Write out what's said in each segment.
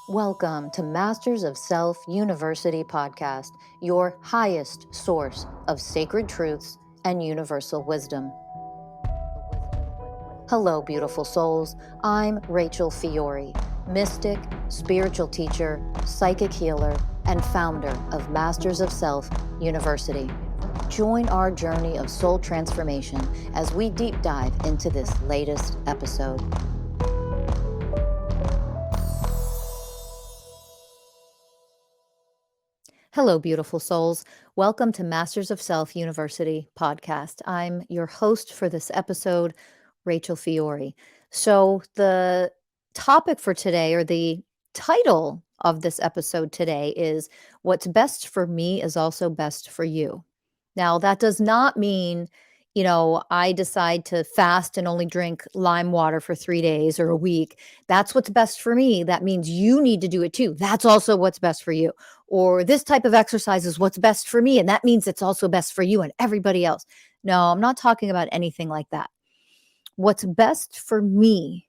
Welcome to Masters of Self University podcast, your highest source of sacred truths and universal wisdom. Hello, beautiful souls. I'm Rachel Fiori, mystic, spiritual teacher, psychic healer, and founder of Masters of Self University. Join our journey of soul transformation as we deep dive into this latest episode. Hello, beautiful souls. Welcome to Masters of Self University podcast. I'm your host for this episode, Rachel Fiori. So, the topic for today, or the title of this episode today, is What's Best for Me is Also Best for You. Now, that does not mean, I decide to fast and only drink lime water for 3 days or a week. That's what's best for me. That means you need to do it too. That's also what's best for you. Or this type of exercise is what's best for me. And that means it's also best for you and everybody else. No, I'm not talking about anything like that. What's best for me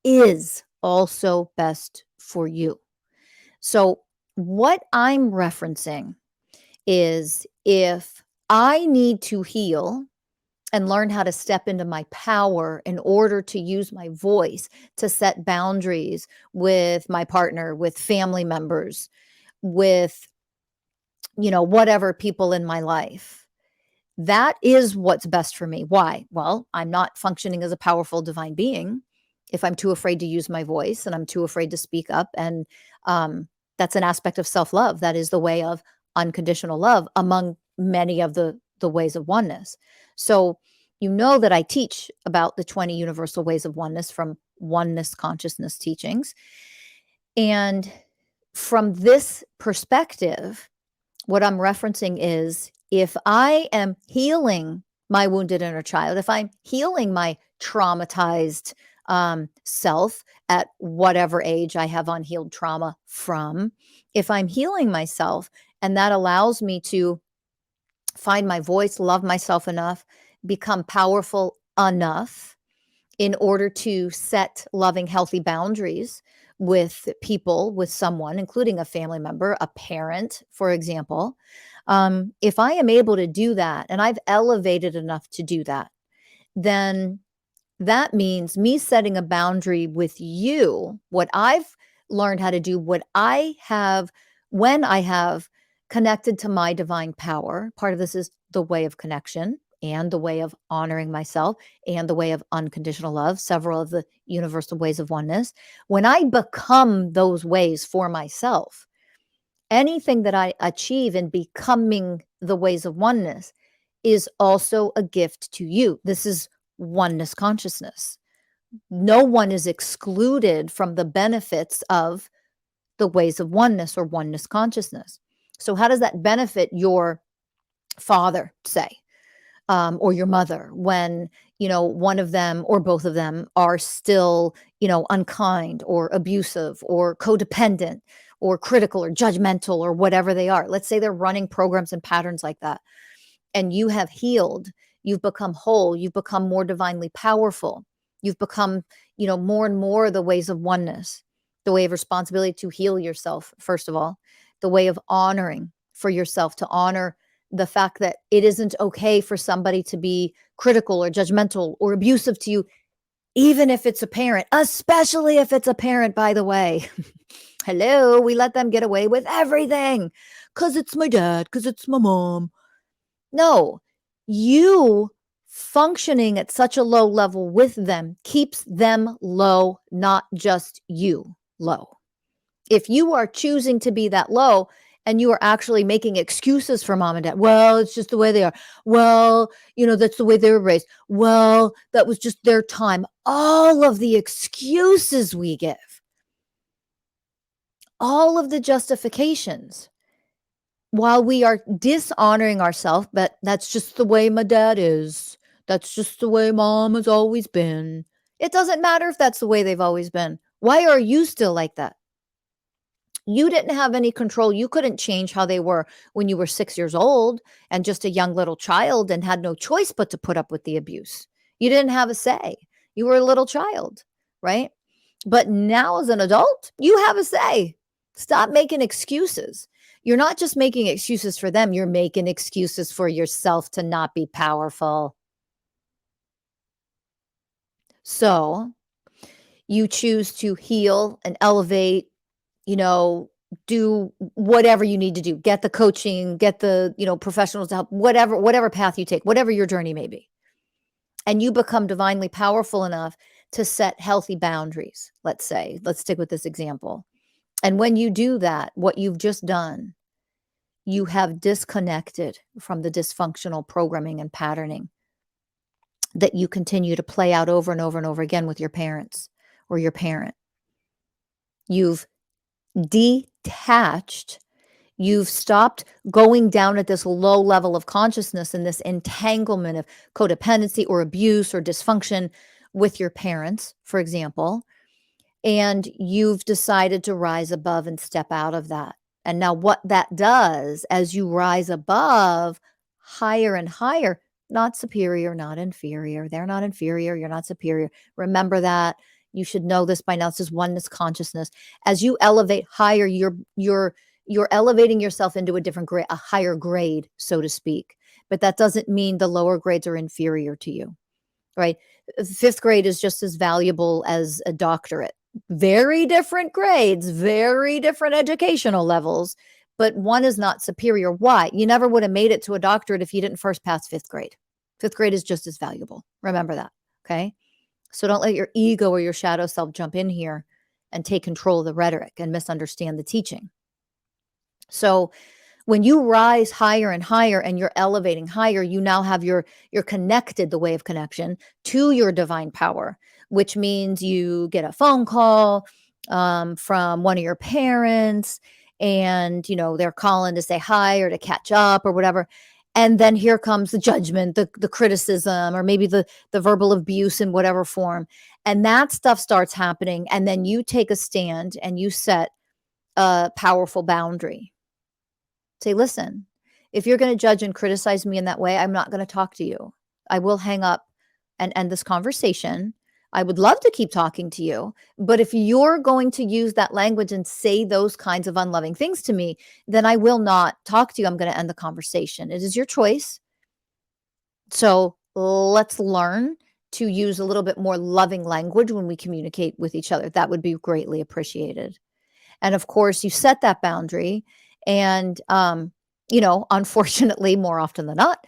is also best for you. So, what I'm referencing is if I need to heal and learn how to step into my power in order to use my voice to set boundaries with my partner, with family members, with, whatever people in my life. That is what's best for me. Why? Well, I'm not functioning as a powerful divine being if I'm too afraid to use my voice and I'm too afraid to speak up. And that's an aspect of self-love. That is the way of unconditional love among many of the ways of oneness. So, that I teach about the 20 universal ways of oneness from oneness consciousness teachings. And from this perspective, what I'm referencing is if I am healing my wounded inner child, if I'm healing my traumatized self at whatever age I have unhealed trauma from, if I'm healing myself and that allows me to find my voice, love myself enough, become powerful enough in order to set loving, healthy boundaries with people, with someone, including a family member, a parent, for example. If I am able to do that and I've elevated enough to do that, then that means me setting a boundary with you, what I've learned how to do, when I have connected to my divine power. Part of this is the way of connection and the way of honoring myself and the way of unconditional love, several of the universal ways of oneness. When I become those ways for myself, anything that I achieve in becoming the ways of oneness is also a gift to you. This is oneness consciousness. No one is excluded from the benefits of the ways of oneness or oneness consciousness. So how does that benefit your father, say, or your mother when, one of them or both of them are still, unkind or abusive or codependent or critical or judgmental or whatever they are? Let's say they're running programs and patterns like that. And you have healed, you've become whole, you've become more divinely powerful. You've become, more and more the ways of oneness, the way of responsibility to heal yourself, first of all, the way of honoring for yourself, to honor the fact that it isn't okay for somebody to be critical or judgmental or abusive to you, even if it's a parent, especially if it's a parent, by the way. Hello, we let them get away with everything because it's my dad, because it's my mom. No, you functioning at such a low level with them keeps them low, not just you low. If you are choosing to be that low and you are actually making excuses for mom and dad, well, it's just the way they are. Well, that's the way they were raised. Well, that was just their time. All of the excuses we give, all of the justifications, while we are dishonoring ourselves, but that's just the way my dad is. That's just the way mom has always been. It doesn't matter if that's the way they've always been. Why are you still like that? You didn't have any control. You couldn't change how they were when you were 6 years old and just a young little child and had no choice but to put up with the abuse. You didn't have a say. You were a little child, right? But now as an adult, you have a say. Stop making excuses. You're not just making excuses for them, you're making excuses for yourself to not be powerful. So you choose to heal and elevate, you know, do whatever you need to do. Get the coaching, get the, professionals to help, whatever path you take, whatever your journey may be. And you become divinely powerful enough to set healthy boundaries, let's say. Let's stick with this example. And when you do that, what you've just done, you have disconnected from the dysfunctional programming and patterning that you continue to play out over and over and over again with your parents or your parent. You've detached. You've stopped going down at this low level of consciousness and this entanglement of codependency or abuse or dysfunction with your parents, for example. And you've decided to rise above and step out of that. And now, what that does as you rise above higher and higher, not superior, not inferior. They're not inferior. You're not superior. Remember that. You should know this by now. This is oneness consciousness. As you elevate higher, you're elevating yourself into a different grade, a higher grade, so to speak. But that doesn't mean the lower grades are inferior to you, right? Fifth grade is just as valuable as a doctorate. Very different grades, very different educational levels, but one is not superior. Why? You never would have made it to a doctorate if you didn't first pass fifth grade. Fifth grade is just as valuable. Remember that. Okay. So don't let your ego or your shadow self jump in here and take control of the rhetoric and misunderstand the teaching. So when you rise higher and higher and you're elevating higher, you now have you're connected, the way of connection, to your divine power, which means you get a phone call from one of your parents, and they're calling to say hi or to catch up or whatever. And then here comes the judgment, the criticism, or maybe the verbal abuse in whatever form. And that stuff starts happening. And then you take a stand and you set a powerful boundary. Say, listen, if you're going to judge and criticize me in that way, I'm not going to talk to you. I will hang up and end this conversation. I would love to keep talking to you, but if you're going to use that language and say those kinds of unloving things to me, then I will not talk to you. I'm going to end the conversation. It is your choice. So let's learn to use a little bit more loving language when we communicate with each other. That would be greatly appreciated. And of course, you set that boundary. And, unfortunately, more often than not,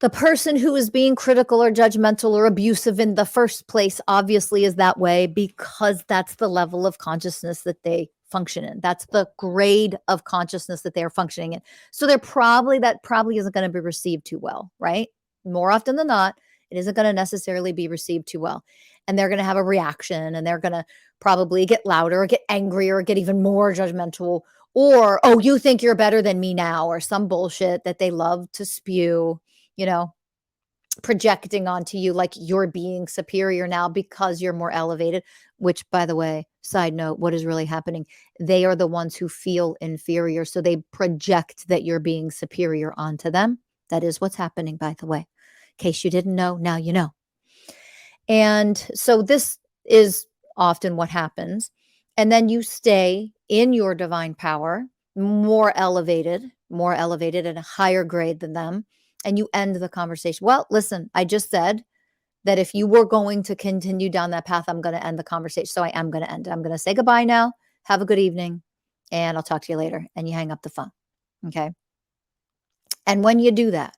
the person who is being critical or judgmental or abusive in the first place obviously is that way because that's the level of consciousness that they function in. That's the grade of consciousness that they are functioning in. So that probably isn't going to be received too well, right? More often than not, it isn't going to necessarily be received too well. And they're going to have a reaction, and they're going to probably get louder or get angrier or get even more judgmental, or, oh, you think you're better than me now, or some bullshit that they love to spew, projecting onto you like you're being superior now because you're more elevated, which, by the way, side note, what is really happening? They are the ones who feel inferior. So they project that you're being superior onto them. That is what's happening, by the way. In case you didn't know, now you know. And so this is often what happens. And then you stay in your divine power, more elevated at a higher grade than them. And you end the conversation. Well, listen, I just said that if you were going to continue down that path, I'm going to end the conversation. So I am going to end it. I'm going to say goodbye now. Have a good evening. And I'll talk to you later. And you hang up the phone. Okay. And when you do that,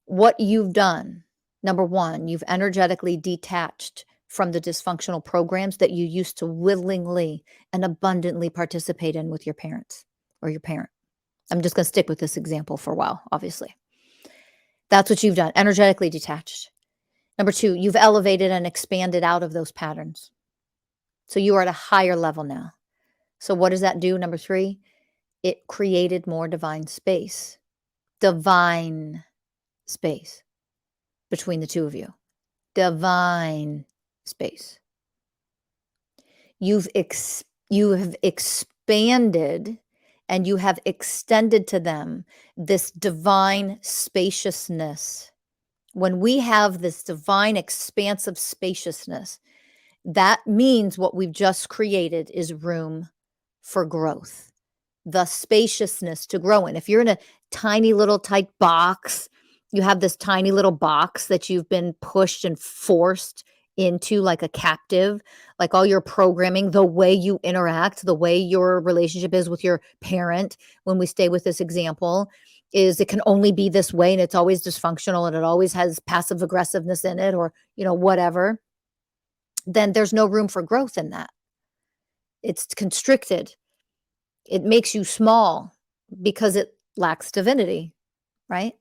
what you've done, number one, you've energetically detached from the dysfunctional programs that you used to willingly and abundantly participate in with your parents or your parent. I'm just going to stick with this example for a while, obviously. That's what you've done, energetically detached. Number two, you've elevated and expanded out of those patterns. So you are at a higher level now. So what does that do? Number three, it created more divine space between the two of you. Divine space. You have expanded and you have extended to them this divine spaciousness. When we have this divine expansive spaciousness, That means what we've just created is room for growth, the spaciousness to grow in. If you're in a tiny little tight box, you have this tiny little box that you've been pushed and forced into like a captive, like all your programming, the way you interact, the way your relationship is with your parent, when we stay with this example, is it can only be this way and it's always dysfunctional and it always has passive aggressiveness in it or, whatever, then there's no room for growth in that. It's constricted. It makes you small because it lacks divinity, right?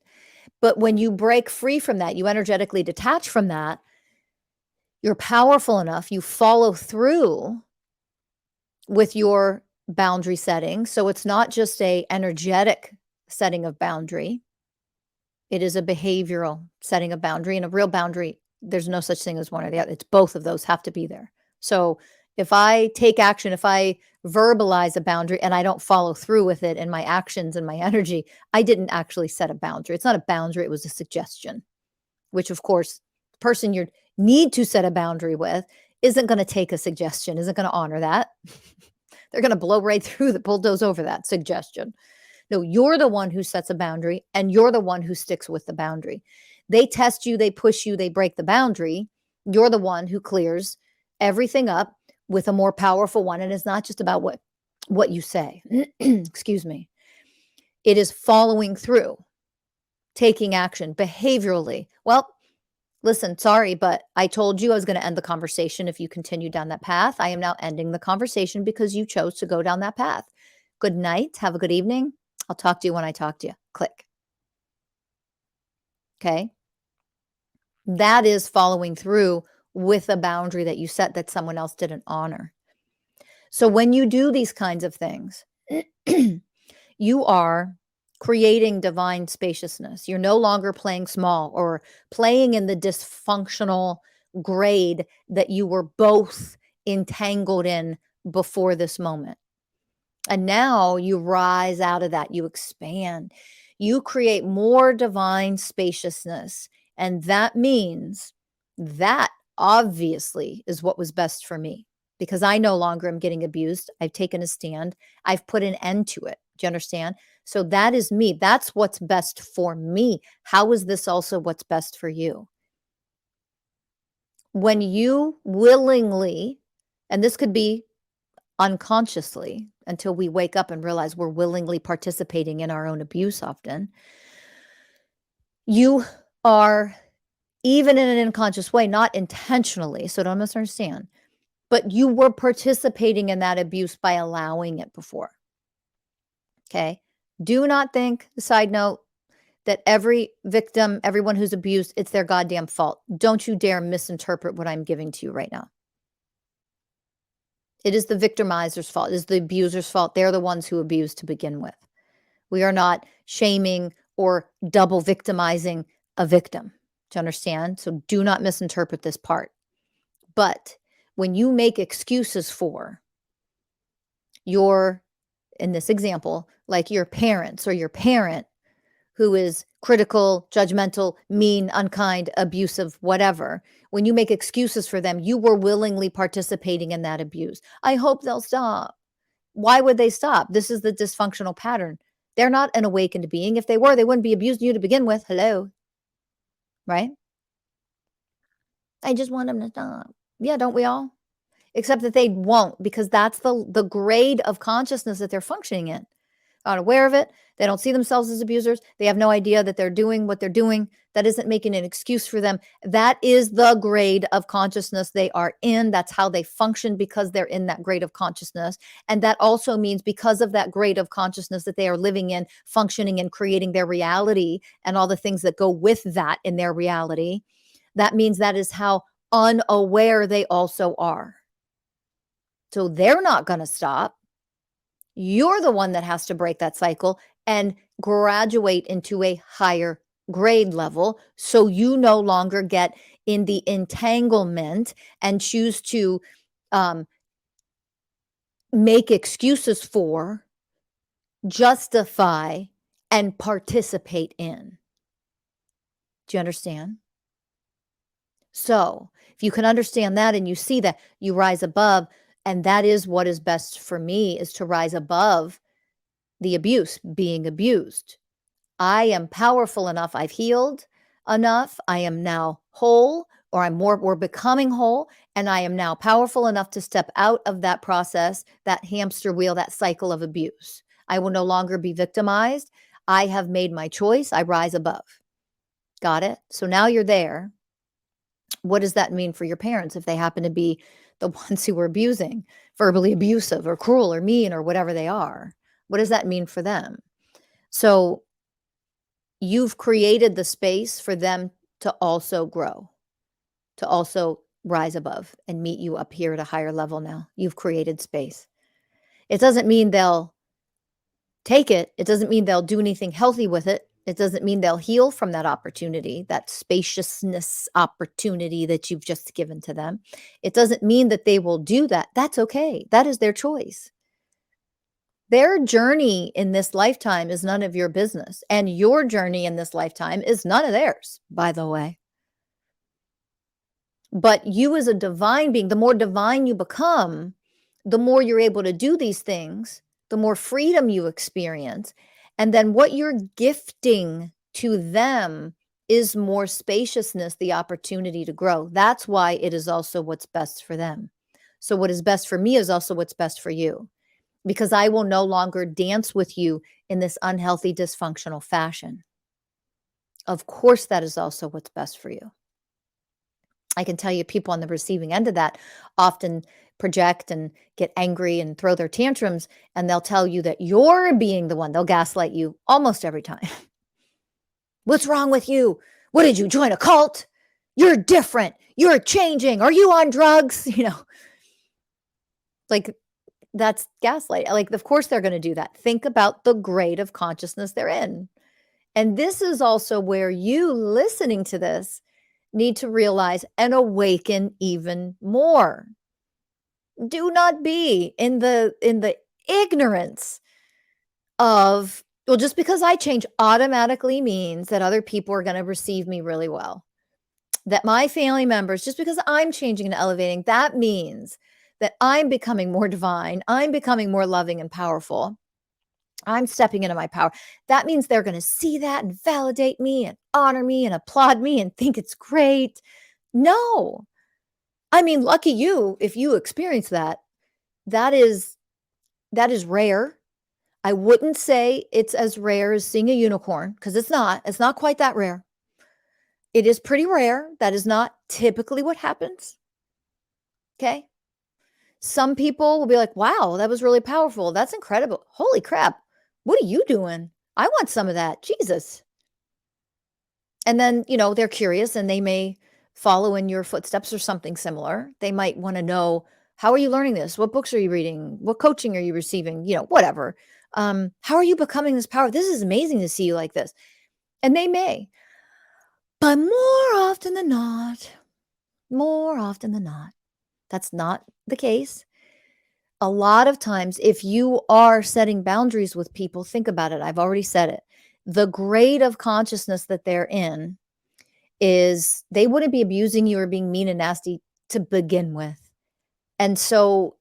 But when you break free from that, you energetically detach from that, you're powerful enough, you follow through with your boundary setting. So it's not just a energetic setting of boundary. It is a behavioral setting of boundary, and a real boundary, there's no such thing as one or the other. It's both of those have to be there. So if I take action, if I verbalize a boundary and I don't follow through with it in my actions and my energy, I didn't actually set a boundary. It's not a boundary, it was a suggestion, which of course, the person you need to set a boundary with isn't going to take a suggestion, isn't going to honor that. They're going to blow right through the bulldoze over that suggestion. No, you're the one who sets a boundary and you're the one who sticks with the boundary. They test you, they push you, they break the boundary. You're the one who clears everything up with a more powerful one. And it's not just about what you say. Excuse me. It is following through, taking action behaviorally. Well, listen, sorry, but I told you I was going to end the conversation if you continue down that path. I am now ending the conversation because you chose to go down that path. Good night. Have a good evening. I'll talk to you when I talk to you. Click. Okay. That is following through with a boundary that you set that someone else didn't honor. So when you do these kinds of things, you are creating divine spaciousness. You're no longer playing small or playing in the dysfunctional grade that you were both entangled in before this moment. And now you rise out of that, you expand, you create more divine spaciousness. And that means that obviously is what was best for me because I no longer am getting abused. I've taken a stand. I've put an end to it. Do you understand? So that is me. That's what's best for me. How is this also what's best for you? When you willingly, and this could be unconsciously until we wake up and realize we're willingly participating in our own abuse often, you are, even in an unconscious way, not intentionally, so don't misunderstand, but you were participating in that abuse by allowing it before. Okay? Do not think, side note, that every victim, everyone who's abused, it's their goddamn fault. Don't you dare misinterpret what I'm giving to you right now. It is the victimizer's fault. It is the abuser's fault. They're the ones who abused to begin with. We are not shaming or double victimizing a victim. Do you understand? So do not misinterpret this part. But when you make excuses for your, in this example, like your parents or your parent who is critical, judgmental, mean, unkind, abusive, whatever, when you make excuses for them, you were willingly participating in that abuse. I hope they'll stop. Why would they stop? This is the dysfunctional pattern. They're not an awakened being. If they were, they wouldn't be abusing you to begin with. Hello. Right? I just want them to stop. Yeah, don't we all? Except that they won't, because that's the grade of consciousness that they're functioning in. Not aware of it. They don't see themselves as abusers. They have no idea that they're doing what they're doing. That isn't making an excuse for them. That is the grade of consciousness they are in. That's how they function because they're in that grade of consciousness. And that also means because of that grade of consciousness that they are living in, functioning and creating their reality and all the things that go with that in their reality, that means that is how unaware they also are. So they're not going to stop. You're the one that has to break that cycle and graduate into a higher grade level so you no longer get in the entanglement and choose to make excuses for, justify, and participate in. Do you understand? So if you can understand that and you see that, you rise above, and that is what is best for me, is to rise above the abuse, being abused. I am powerful enough. I've healed enough. I am now whole, or we're becoming whole. And I am now powerful enough to step out of that process, that hamster wheel, that cycle of abuse. I will no longer be victimized. I have made my choice. I rise above. Got it? So now you're there. What does that mean for your parents if they happen to be the ones who were abusing, verbally abusive or cruel or mean or whatever they are? What does that mean for them? So you've created the space for them to also grow, to also rise above and meet you up here at a higher level now. You've created space. It doesn't mean they'll take it. It doesn't mean they'll do anything healthy with it. It doesn't mean they'll heal from that opportunity, that spaciousness opportunity that you've just given to them. It doesn't mean that they will do that. That's okay. That is their choice. Their journey in this lifetime is none of your business. And your journey in this lifetime is none of theirs, by the way. But you as a divine being, the more divine you become, the more you're able to do these things, the more freedom you experience. And then what you're gifting to them is more spaciousness, the opportunity to grow. That's why it is also what's best for them. So what is best for me is also what's best for you, because I will no longer dance with you in this unhealthy, dysfunctional fashion. Of course, that is also what's best for you. I can tell you people on the receiving end of that often project and get angry and throw their tantrums, and they'll tell you that you're being the one. They'll gaslight you almost every time. What's wrong with you? What, did you join a cult? You're different. You're changing. Are you on drugs? Like, that's gaslight. Like, of course they're going to do that. Think about the grade of consciousness they're in. And this is also where you listening to this need to realize and awaken even more. Do not be in the ignorance of, well, just because I change automatically means that other people are going to receive me really well. That my family members, just because I'm changing and elevating, that means that I'm becoming more divine. I'm becoming more loving and powerful. I'm stepping into my power. That means they're going to see that and validate me and honor me and applaud me and think it's great. No. I mean, lucky you if you experience that. That is rare. I wouldn't say it's as rare as seeing a unicorn, because it's not. It's not quite that rare. It is pretty rare. That is not typically what happens. Okay? Some people will be like, wow, that was really powerful. That's incredible. Holy crap. What are you doing? I want some of that. Jesus. And then, they're curious and they may follow in your footsteps or something similar. They might want to know, how are you learning this? What books are you reading? What coaching are you receiving? Whatever. How are you becoming this power? This is amazing to see you like this. And they may. But more often than not, that's not the case. A lot of times, if you are setting boundaries with people, think about it. I've already said it. The grade of consciousness that they're in is they wouldn't be abusing you or being mean and nasty to begin with. And so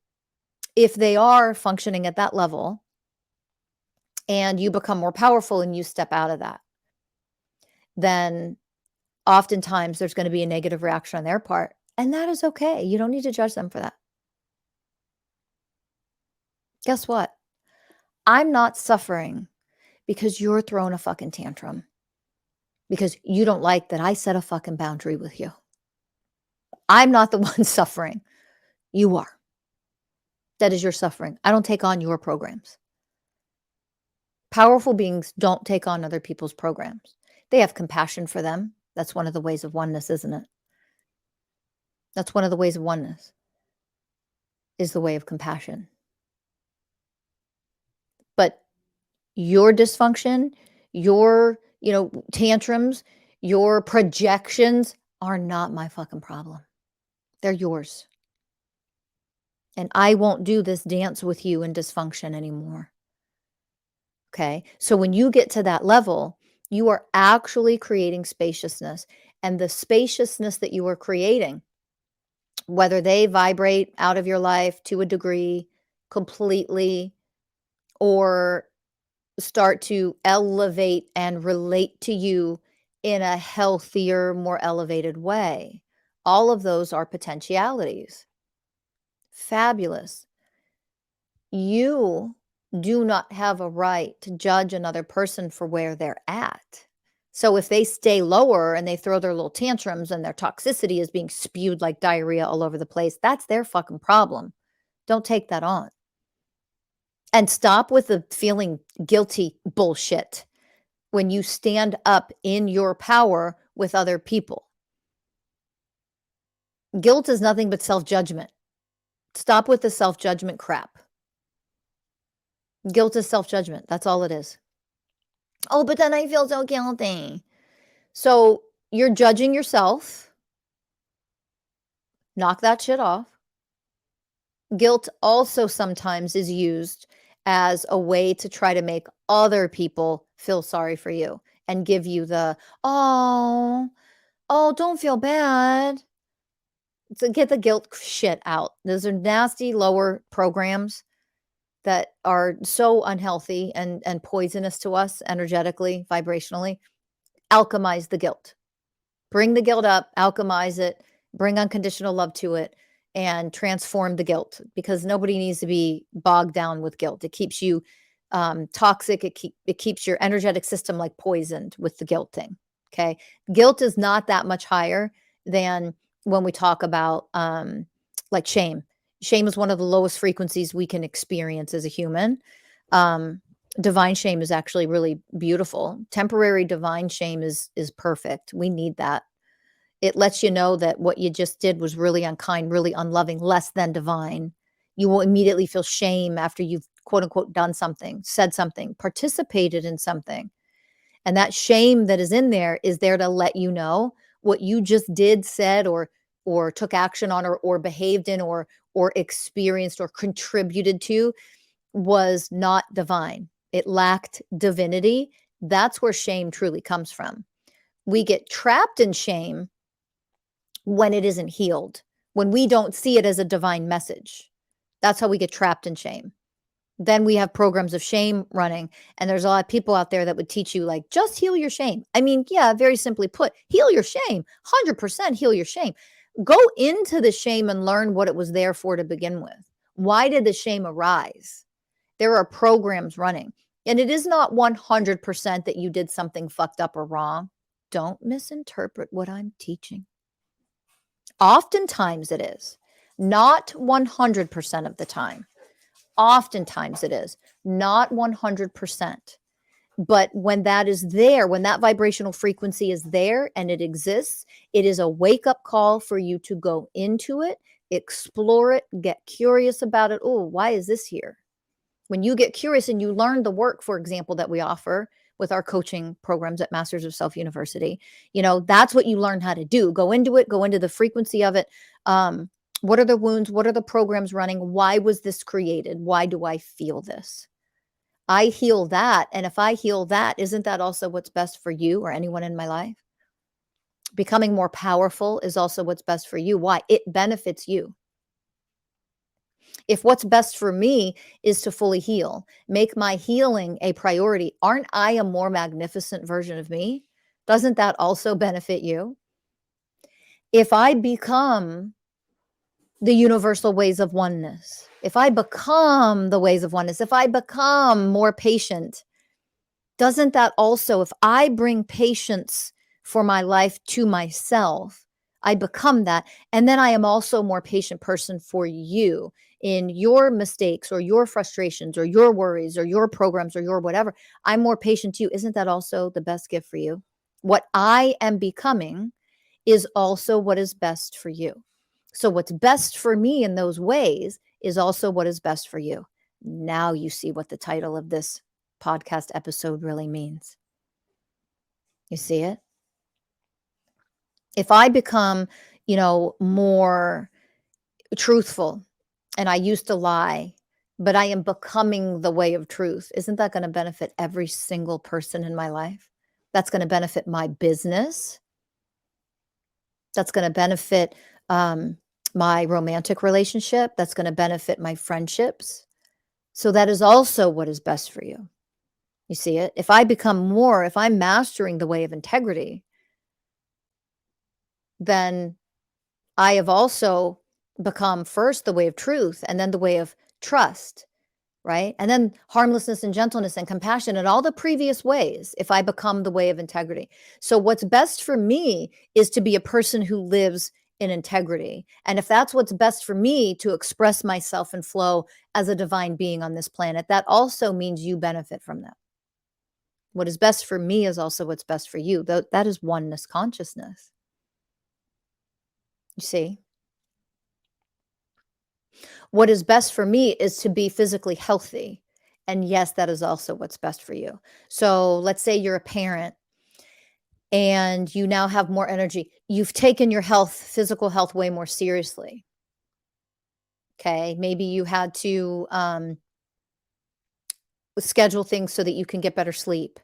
if they are functioning at that level and you become more powerful and you step out of that, then oftentimes there's going to be a negative reaction on their part. And that is okay. You don't need to judge them for that. Guess what? I'm not suffering because you're throwing a fucking tantrum, because you don't like that I set a fucking boundary with you. I'm not the one suffering. You are. That is your suffering. I don't take on your programs. Powerful beings don't take on other people's programs. They have compassion for them. That's one of the ways of oneness, isn't it? That's one of the ways of oneness, is the way of compassion. But your dysfunction, your, tantrums, your projections are not my fucking problem. They're yours. And I won't do this dance with you in dysfunction anymore. Okay? So when you get to that level, you are actually creating spaciousness. and the spaciousness that you are creating, whether they vibrate out of your life to a degree completely or start to elevate and relate to you in a healthier, more elevated way. All of those are potentialities. Fabulous. You do not have a right to judge another person for where they're at. So if they stay lower and they throw their little tantrums and their toxicity is being spewed like diarrhea all over the place, that's their fucking problem. Don't take that on. And stop with the feeling guilty bullshit when you stand up in your power with other people. Guilt is nothing but self-judgment. Stop with the self-judgment crap. Guilt is self-judgment. That's all it is. Oh, but then I feel so guilty. So you're judging yourself. Knock that shit off. Guilt also sometimes is used as a way to try to make other people feel sorry for you and give you the, oh, don't feel bad. To get the guilt shit out. Those are nasty lower programs that are so unhealthy and poisonous to us energetically, vibrationally. Alchemize the guilt. Bring the guilt up, alchemize it, bring unconditional love to it, and transform the guilt, because nobody needs to be bogged down with guilt. It keeps you toxic. It keeps your energetic system like poisoned with the guilt thing. Okay. Guilt is not that much higher than when we talk about like shame. Shame is one of the lowest frequencies we can experience as a human. Divine shame is actually really beautiful. Temporary divine shame is perfect. We need that. It lets you know that what you just did was really unkind, really unloving, less than divine. You will immediately feel shame after you've quote unquote done something, said something, participated in something. And that shame that is in there is there to let you know what you just did, said, or took action on, or behaved in, or experienced or contributed to was not divine. It lacked divinity. That's where shame truly comes from. We get trapped in shame when it isn't healed, when we don't see it as a divine message. That's how we get trapped in shame. Then we have programs of shame running, and there's a lot of people out there that would teach you, like, just heal your shame. I mean, yeah, very simply put, heal your shame. 100% heal your shame. Go into the shame and learn what it was there for to begin with. Why did the shame arise? There are programs running, and it is not 100% that you did something fucked up or wrong. Don't misinterpret what I'm teaching. Oftentimes it is, not 100% of the time. Oftentimes it is, not 100%. But when that is there, when that vibrational frequency is there and it exists, it is a wake-up call for you to go into it, explore it, get curious about it. Oh, why is this here? When you get curious and you learn the work, for example, that we offer with our coaching programs at Masters of Self University, that's what you learn how to do. Go into it, go into the frequency of it. What are the wounds? What are the programs running? Why was this created? Why do I feel this? I heal that. And if I heal that, isn't that also what's best for you or anyone in my life? Becoming more powerful is also what's best for you. Why? It benefits you. If what's best for me is to fully heal, make my healing a priority, aren't I a more magnificent version of me? Doesn't that also benefit you? If I become the universal ways of oneness, if I become the ways of oneness, if I become more patient, doesn't that also, if I bring patience for my life to myself, I become that. And then I am also a more patient person for you in your mistakes or your frustrations or your worries or your programs or your whatever. I'm more patient to you. Isn't that also the best gift for you? What I am becoming is also what is best for you. So what's best for me in those ways is also what is best for you. Now you see what the title of this podcast episode really means. You see it? If I become, more truthful, and I used to lie, but I am becoming the way of truth, isn't that going to benefit every single person in my life? That's going to benefit my business. That's going to benefit um, my romantic relationship. That's going to benefit my friendships. So that is also what is best for you. You see it? If I'm mastering the way of integrity, then I have also become first the way of truth and then the way of trust, right? And then harmlessness and gentleness and compassion and all the previous ways if I become the way of integrity. So, what's best for me is to be a person who lives in integrity. And if that's what's best for me to express myself and flow as a divine being on this planet, that also means you benefit from that. What is best for me is also what's best for you. That is oneness consciousness. You see? What is best for me is to be physically healthy. And yes, that is also what's best for you. So let's say you're a parent and you now have more energy. You've taken your health, physical health, way more seriously. Okay. Maybe you had to schedule things so that you can get better sleep.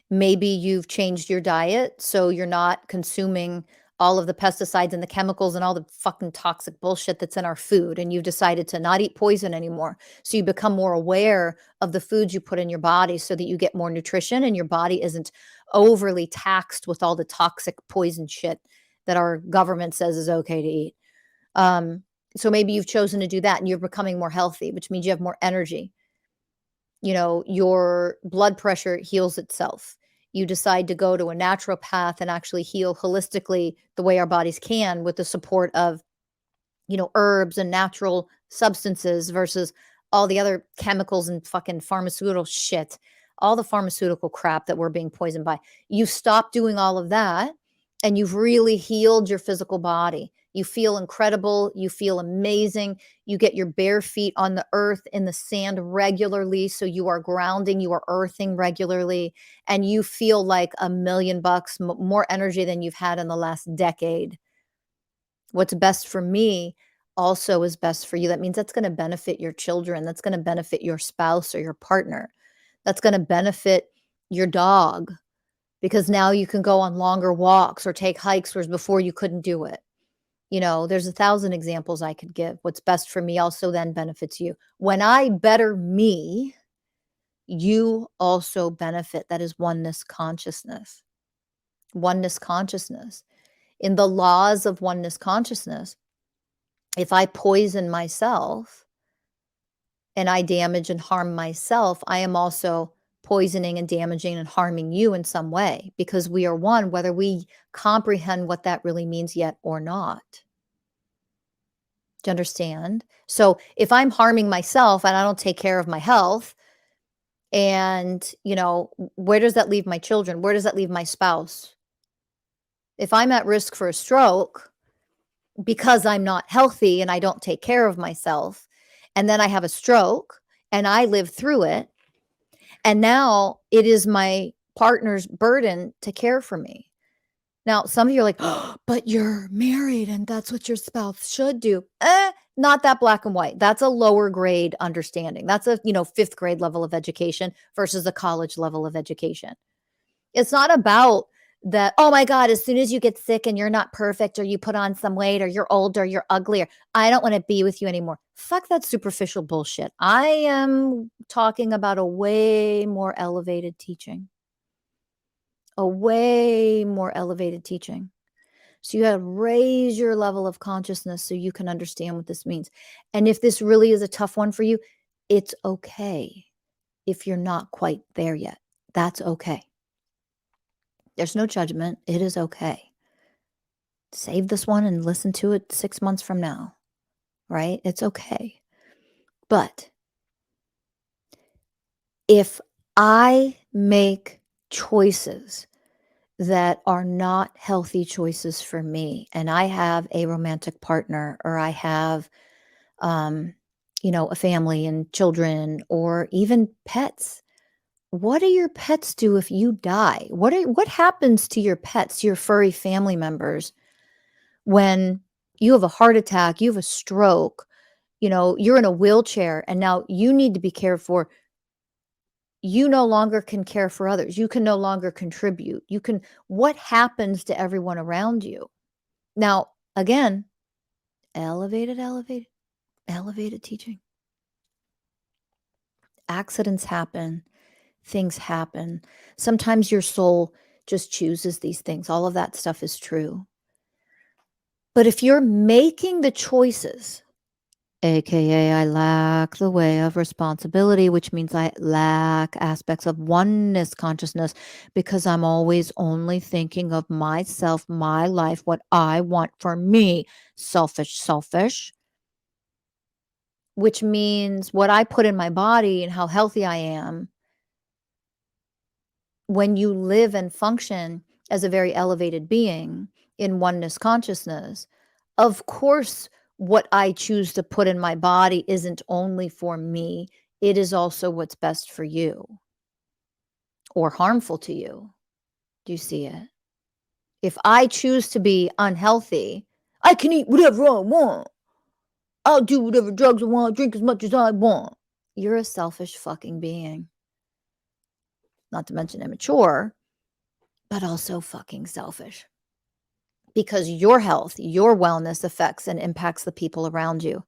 Maybe you've changed your diet so you're not consuming all of the pesticides and the chemicals and all the fucking toxic bullshit that's in our food, and you've decided to not eat poison anymore. So you become more aware of the foods you put in your body so that you get more nutrition and your body isn't overly taxed with all the toxic poison shit that our government says is okay to eat. Um, so maybe you've chosen to do that and you're becoming more healthy, which means you have more energy. Your blood pressure heals itself. You decide to go to a naturopath and actually heal holistically the way our bodies can with the support of, herbs and natural substances versus all the other chemicals and fucking pharmaceutical shit, all the pharmaceutical crap that we're being poisoned by. You stop doing all of that and you've really healed your physical body. You feel incredible. You feel amazing. You get your bare feet on the earth in the sand regularly. So you are grounding, you are earthing regularly, and you feel like $1,000,000 more energy than you've had in the last decade. What's best for me also is best for you. That means that's going to benefit your children. That's going to benefit your spouse or your partner. That's going to benefit your dog because now you can go on longer walks or take hikes, whereas before you couldn't do it. There's 1,000 examples I could give. What's best for me also then benefits you. When I better me, you also benefit. That is oneness consciousness. Oneness consciousness. In the laws of oneness consciousness, if I poison myself and I damage and harm myself, I am also poisoning and damaging and harming you in some way because we are one, whether we comprehend what that really means yet or not. Do you understand? So if I'm harming myself and I don't take care of my health, and, where does that leave my children? Where does that leave my spouse? If I'm at risk for a stroke because I'm not healthy and I don't take care of myself, and then I have a stroke and I live through it, and now it is my partner's burden to care for me. Now, some of you are like, oh, but you're married and that's what your spouse should do. Not that black and white. That's a lower grade understanding. That's a, 5th grade level of education versus a college level of education. It's not about that, oh my God, as soon as you get sick and you're not perfect or you put on some weight or you're older, you're uglier, I don't want to be with you anymore. Fuck that superficial bullshit. I am talking about a way more elevated teaching. A way more elevated teaching. So you got to raise your level of consciousness so you can understand what this means. And if this really is a tough one for you, it's okay if you're not quite there yet. That's okay. There's no judgment. It is okay. Save this one and listen to it 6 months from now, right? It's okay. But if I make choices that are not healthy choices for me, and I have a romantic partner, or I have, a family and children, or even pets. What do your pets do if you die? What happens to your pets, your furry family members, when you have a heart attack, you have a stroke, you're in a wheelchair, and now you need to be cared for. You no longer can care for others. You can no longer contribute. What happens to everyone around you? Now, again, elevated, elevated, elevated teaching. Accidents happen, things happen. Sometimes your soul just chooses these things. All of that stuff is true. But if you're making the choices, AKA, I lack the way of responsibility, which means I lack aspects of oneness consciousness because I'm always only thinking of myself, my life, what I want for me. Selfish, selfish, which means what I put in my body and how healthy I am. When you live and function as a very elevated being in oneness consciousness, of course, what I choose to put in my body isn't only for me, it is also what's best for you or harmful to you. Do you see it? If I choose to be unhealthy, I can eat whatever I want. I'll do whatever drugs I want, drink as much as I want. You're a selfish fucking being. Not to mention immature, but also fucking selfish. Because your health, your wellness affects and impacts the people around you,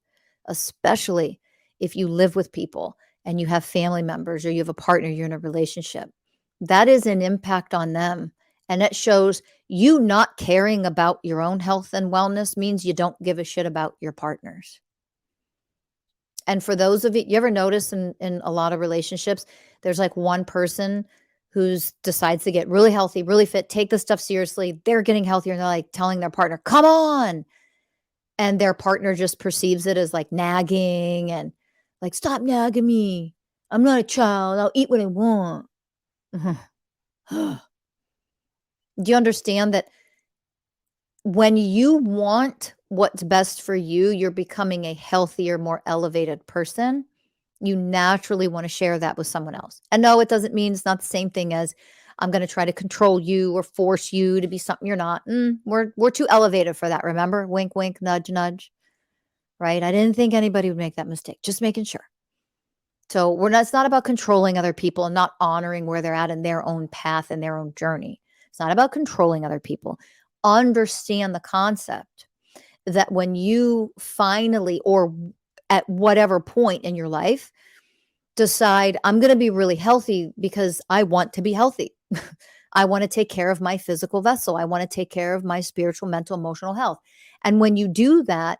especially if you live with people and you have family members or you have a partner, you're in a relationship. That is an impact on them. And it shows you not caring about your own health and wellness means you don't give a shit about your partners. And for those of you ever notice in a lot of relationships, there's like one person who's decides to get really healthy, really fit, take this stuff seriously. They're getting healthier and they're like telling their partner, come on. And their partner just perceives it as like nagging and like, stop nagging me. I'm not a child. I'll eat what I want. Do you understand that when you want what's best for you, you're becoming a healthier, more elevated person? You naturally want to share that with someone else. And no, it doesn't mean it's not the same thing as I'm going to try to control you or force you to be something you're not. We're too elevated for that. Remember, wink, wink, nudge, nudge. Right? I didn't think anybody would make that mistake. Just making sure. So we're not. It's not about controlling other people and not honoring where they're at in their own path and their own journey. It's not about controlling other people. Understand the concept that when you finally or at whatever point in your life decide I'm going to be really healthy because I want to be healthy. I want to take care of my physical vessel. I want to take care of my spiritual, mental, emotional health. And when you do that,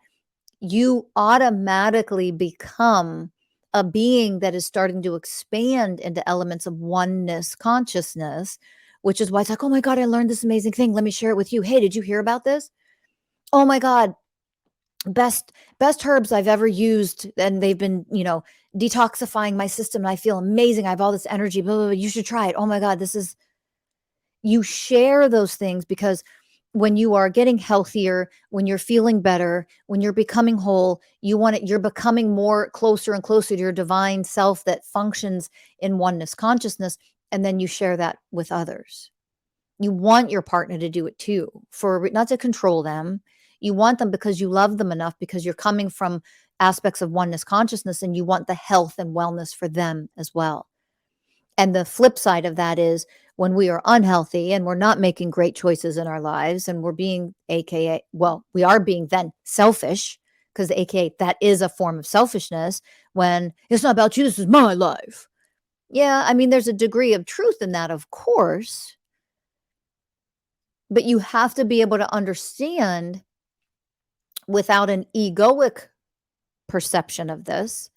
you automatically become a being that is starting to expand into elements of oneness consciousness, which is why it's like, oh my God, I learned this amazing thing. Let me share it with you. Hey, did you hear about this? Oh my God, best herbs I've ever used, and they've been, detoxifying my system, and I feel amazing. I have all this energy. Blah, blah, blah. You should try it. Oh my God, you share those things because when you are getting healthier, when you're feeling better, when you're becoming whole, you're becoming more closer and closer to your divine self that functions in oneness consciousness, and then you share that with others. You want your partner to do it too, for not to control them. You want them because you love them enough, because you're coming from aspects of oneness consciousness and you want the health and wellness for them as well. And the flip side of that is when we are unhealthy and we're not making great choices in our lives and we're being AKA, well, we are being then selfish, because AKA that is a form of selfishness when it's not about you, this is my life. Yeah, I mean, there's a degree of truth in that, of course. But you have to be able to understand without an egoic perception of this,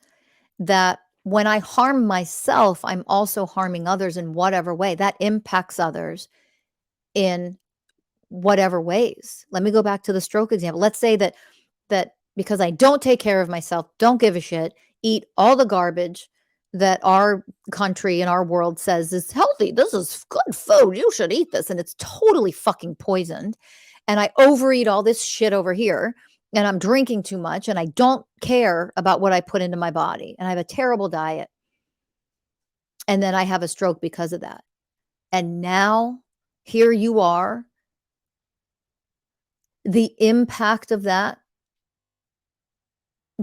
that when I harm myself, I'm also harming others in whatever way that impacts others in whatever ways. Let me go back to the stroke example. Let's say that because I don't take care of myself, don't give a shit, eat all the garbage that our country and our world says is healthy. This is good food. You should eat this. And it's totally fucking poisoned. And I overeat all this shit over here. And I'm drinking too much. And I don't care about what I put into my body. And I have a terrible diet. And then I have a stroke because of that. And now here you are. The impact of that,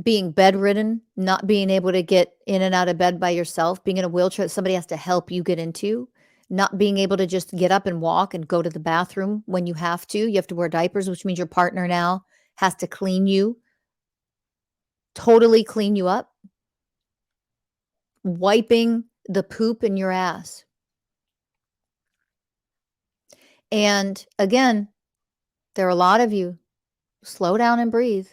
being bedridden, not being able to get in and out of bed by yourself, being in a wheelchair that somebody has to help you get into, not being able to just get up and walk and go to the bathroom when you have to. You have to wear diapers, which means your partner now has to clean you, totally clean you up, wiping the poop in your ass. And again, there are a lot of you, slow down and breathe.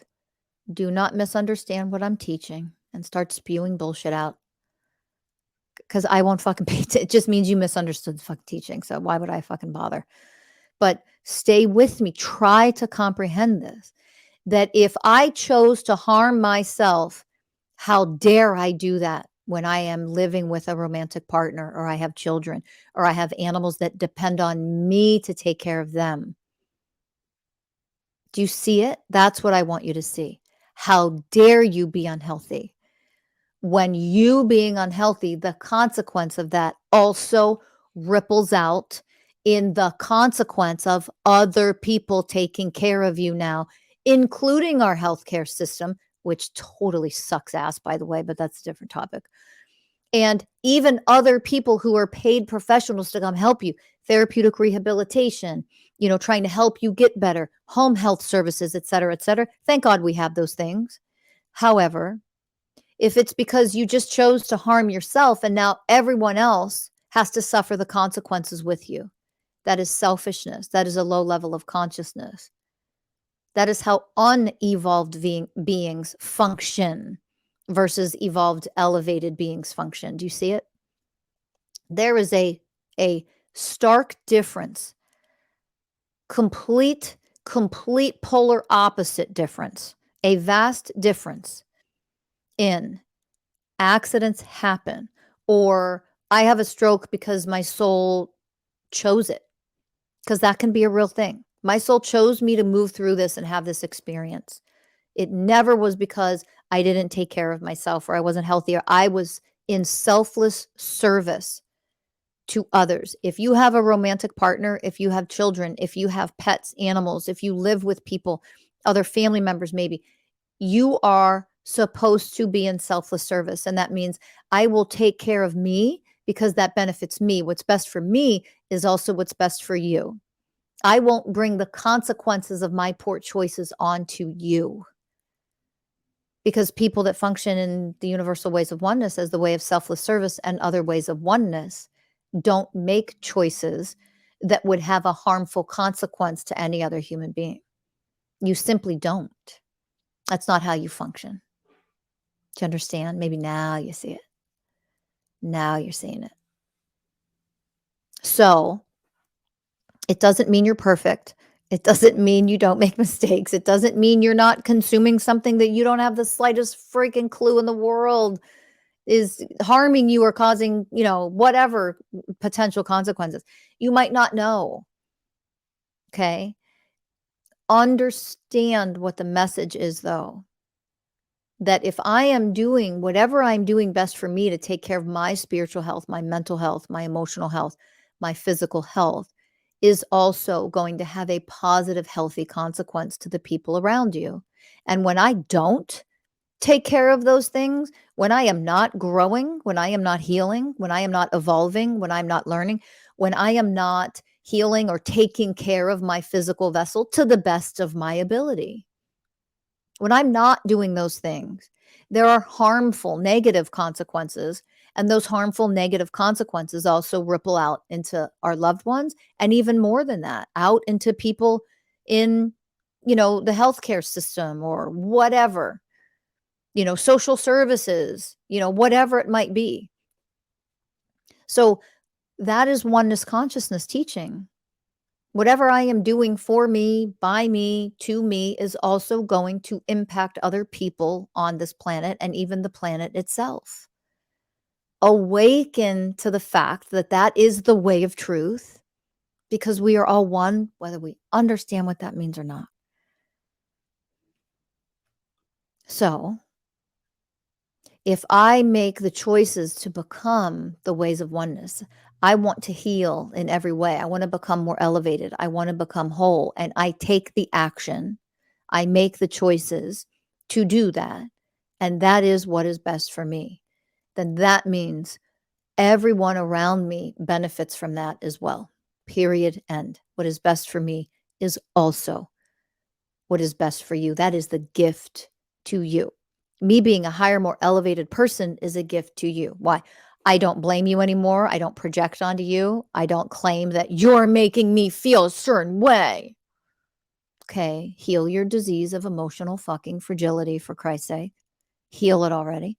Do not misunderstand what I'm teaching and start spewing bullshit out. Because I won't fucking pay it just means you misunderstood the fucking teaching, so why would I fucking bother? But stay with me, try to comprehend this, that if I chose to harm myself, how dare I do that when I am living with a romantic partner, or I have children, or I have animals that depend on me to take care of them? Do you see it? That's what I want you to see. How dare you be unhealthy? When you being unhealthy, the consequence of that also ripples out in the consequence of other people taking care of you now, including our healthcare system, which totally sucks ass, by the way, but that's a different topic. And even other people who are paid professionals to come help you, therapeutic rehabilitation, trying to help you get better, home health services, et cetera, et cetera. Thank God we have those things. However, if it's because you just chose to harm yourself and now everyone else has to suffer the consequences with you, that is selfishness. That is a low level of consciousness. That is how unevolved beings function versus evolved, elevated beings function. Do you see it? There is a stark difference, complete polar opposite difference, a vast difference in accidents happen, or I have a stroke because my soul chose it, because that can be a real thing. My soul chose me to move through this and have this experience. It never was because I didn't take care of myself or I wasn't healthy, or I was in selfless service to others. If you have a romantic partner, if you have children, if you have pets, animals, if you live with people, other family members maybe, you are supposed to be in selfless service. And that means I will take care of me because that benefits me. What's best for me is also what's best for you. I won't bring the consequences of my poor choices onto you, because people that function in the universal ways of oneness as the way of selfless service and other ways of oneness don't make choices that would have a harmful consequence to any other human being. You simply don't. That's not how you function. Do you understand? Maybe now you see it. Now you're seeing it. So it doesn't mean you're perfect. It doesn't mean you don't make mistakes. It doesn't mean you're not consuming something that you don't have the slightest freaking clue in the world is harming you or causing, whatever potential consequences. You might not know. Okay. Understand what the message is, though. That if I am doing whatever I'm doing best for me to take care of my spiritual health, my mental health, my emotional health, my physical health, is also going to have a positive, healthy consequence to the people around you. And when I don't take care of those things, when I am not growing, when I am not healing, when I am not evolving, when I'm not learning, when I am not healing or taking care of my physical vessel to the best of my ability, when I'm not doing those things, there are harmful, negative consequences. And those harmful, negative consequences also ripple out into our loved ones. And even more than that, out into people in, the healthcare system or whatever, social services, whatever it might be. So that is oneness consciousness teaching. Whatever I am doing for me, by me, to me is also going to impact other people on this planet and even the planet itself. Awaken to the fact that that is the way of truth, because we are all one, whether we understand what that means or not. So, if I make the choices to become the ways of oneness, I want to heal in every way. I want to become more elevated. I want to become whole. And I take the action. I make the choices to do that. And that is what is best for me. Then that means Everyone around me benefits from that as well. Period. End. What is best for me is also what is best for you. That is the gift to you. Me being a higher, more elevated person is a gift to you. Why? I don't blame you anymore. I don't project onto you. I don't claim that you're making me feel a certain way. Okay, heal your disease of emotional fucking fragility, for Christ's sake. Heal it already.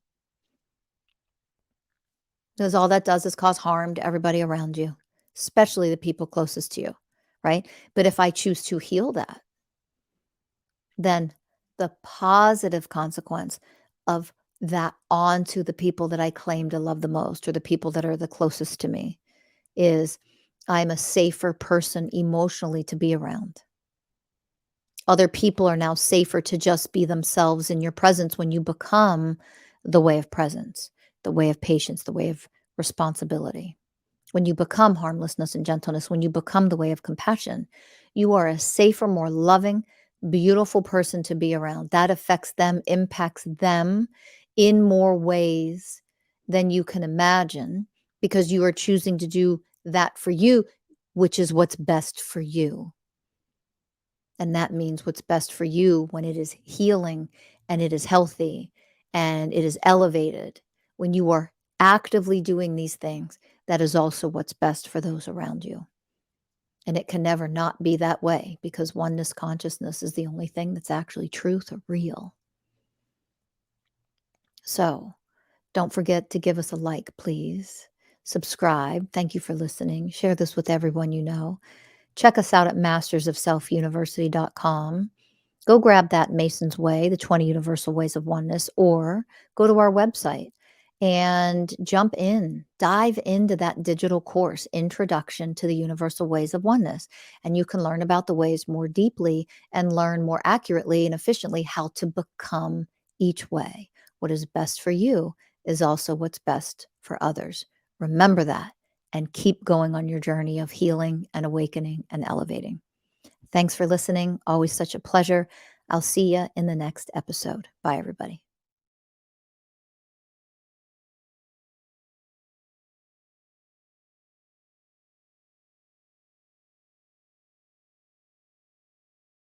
Because all that does is cause harm to everybody around you, especially the people closest to you, right? But if I choose to heal that, then the positive consequence of that onto the people that I claim to love the most or the people that are the closest to me is I'm a safer person emotionally to be around. Other people are now safer to just be themselves in your presence when you become the way of presence, the way of patience, the way of responsibility. When you become harmlessness and gentleness, when you become the way of compassion, you are a safer, more loving, beautiful person to be around. That affects them, impacts them in more ways than you can imagine because you are choosing to do that for you, which is what's best for you. And that means what's best for you when it is healing and it is healthy and it is elevated. When you are actively doing these things, that is also what's best for those around you. And it can never not be that way because oneness consciousness is the only thing that's actually truth or real. So don't forget to give us a like, please. Subscribe. Thank you for listening. Share this with everyone you know. Check us out at mastersofselfuniversity.com. Go grab that Mason's Way, the 20 Universal Ways of Oneness, or go to our website and jump in, dive into that digital course, Introduction to the Universal Ways of Oneness. And you can learn about the ways more deeply and learn more accurately and efficiently how to become each way. What is best for you is also what's best for others. Remember that and keep going on your journey of healing and awakening and elevating. Thanks for listening. Always such a pleasure. I'll see you in the next episode. Bye, everybody.